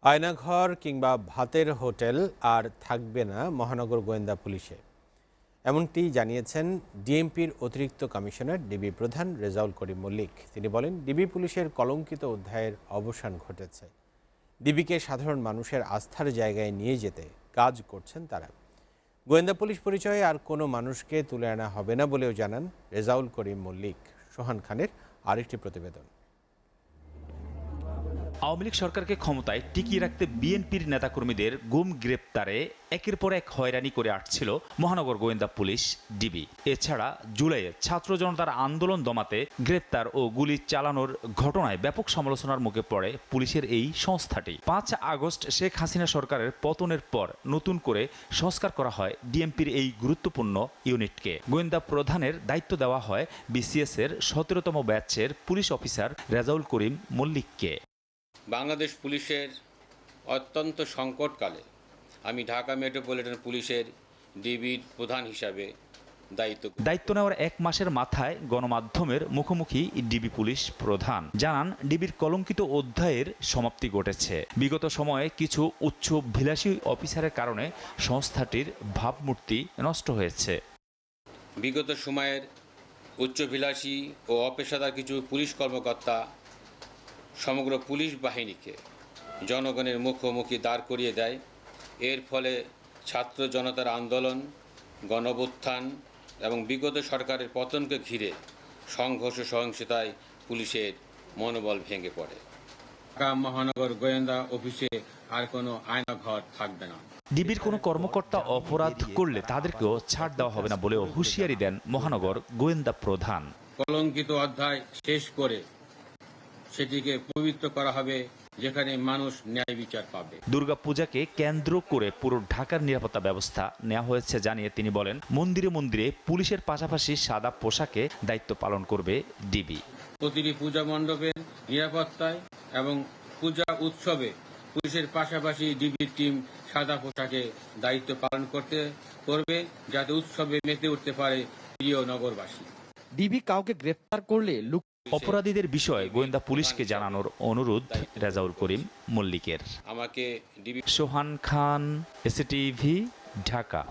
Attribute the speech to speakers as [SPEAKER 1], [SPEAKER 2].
[SPEAKER 1] আয়নাঘর কিংবা ভাতের হোটেল আর থাকবে না মহানগর গোয়েন্দা পুলিশে, এমনটি জানিয়েছেন ডিএমপির অতিরিক্ত কমিশনার ডিবি প্রধান রেজাউল করিম মল্লিক। তিনি বলেন, ডিবি পুলিশের কলঙ্কিত অধ্যায়ের অবসান ঘটেছে। ডিবিকে সাধারণ মানুষের আস্থার জায়গায় নিয়ে যেতে কাজ করছেন তারা। গোয়েন্দা পুলিশ পরিচয়ে আর কোনো মানুষকে তুলে আনা হবে না বলেও জানান রেজাউল করিম মল্লিক। সোহান খানের আরেকটি প্রতিবেদন।
[SPEAKER 2] আওয়ামী লীগ সরকারকে ক্ষমতায় টিকিয়ে রাখতে বিএনপির নেতাকর্মীদের গুম গ্রেপ্তারে একের পর এক হয়রানি করে আসছিল মহানগর গোয়েন্দা পুলিশ ডিবি। এছাড়া জুলাইয়ে ছাত্র জনতার আন্দোলন দমাতে গ্রেপ্তার ও গুলি চালানোর ঘটনায় ব্যাপক সমালোচনার মুখে পড়ে পুলিশের এই সংস্থাটি। ৫ আগস্ট শেখ হাসিনা সরকারের পতনের পর নতুন করে সংস্কার করা হয় ডিএমপির এই গুরুত্বপূর্ণ ইউনিটকে। গোয়েন্দা প্রধানের দায়িত্ব দেওয়া হয় বিসিএস এর ১৭তম ব্যাচের পুলিশ অফিসার রেজাউল করিম মল্লিককে।
[SPEAKER 3] বাংলাদেশ পুলিশের অত্যন্ত সংকটকালে আমি ঢাকা মেট্রোপলিটন পুলিশের ডিবির প্রধান হিসাবে
[SPEAKER 2] দায়িত্ব নেওয়ার ১ মাসের মাথায় গণমাধ্যমের মুখোমুখি ডিবি পুলিশ প্রধান জানান, ডিবির কলঙ্কিত অধ্যায়ের সমাপ্তি ঘটেছে। বিগত সময়ে কিছু উচ্চাভিলাষী অফিসারের কারণে সংস্থাটির ভাবমূর্তি নষ্ট হয়েছে।
[SPEAKER 3] বিগত সময়ের উচ্চাভিলাষী ও অপেশাদার কিছু পুলিশ কর্মকর্তা সমগ্র পুলিশ বাহিনীকে জনগণের মুখোমুখি দাঁড় করিয়ে দেয়। এর ফলে ছাত্র জনতার আন্দোলন, গণঅভ্যুত্থান এবং বিগত সরকারের পতনকে ঘিরে সংঘর্ষ সহিংসতায় পুলিশের মনোবল ভেঙে পড়ে। ঢাকা মহানগর গোয়েন্দা অফিসে আর কোনো আয়নাঘর থাকবে না।
[SPEAKER 2] ডিবির কোনো কর্মকর্তা অপরাধ করলে তাদেরকেও ছাড় দেওয়া হবে না বলেও হুঁশিয়ারি দেন মহানগর গোয়েন্দা প্রধান।
[SPEAKER 3] কলঙ্কিত অধ্যায় শেষ করে সেটিকে পবিত্র করা হবে, যেখানে মানুষ ন্যায় বিচার পাবে।
[SPEAKER 2] দুর্গাপূজাকে কেন্দ্র করে পুরো ঢাকার নিরাপত্তা ব্যবস্থা নেওয়া হয়েছে জানিয়ে তিনি বলেন, মন্দিরে মন্দিরে পুলিশের পাশাপাশি সাদা পোশাকে দায়িত্ব পালন করবে ডিবি।
[SPEAKER 3] প্রতিটি পূজা মণ্ডপের নিরাপত্তায় এবং পূজা উৎসবে পুলিশের পাশাপাশি ডিবির টিম সাদা পোশাকে দায়িত্ব পালন করবে, যাতে উৎসবে মেতে উঠতে পারে প্রিয় নগরবাসী।
[SPEAKER 4] ডিবি কাউকে গ্রেফতার করলে
[SPEAKER 2] অপরাধীদের বিষয়ে গোয়েন্দা পুলিশকে জানানোর অনুরোধ রেজাউল করিম মল্লিকের।
[SPEAKER 3] আমাকে
[SPEAKER 2] সোহান খান, এসটিভি, ঢাকা।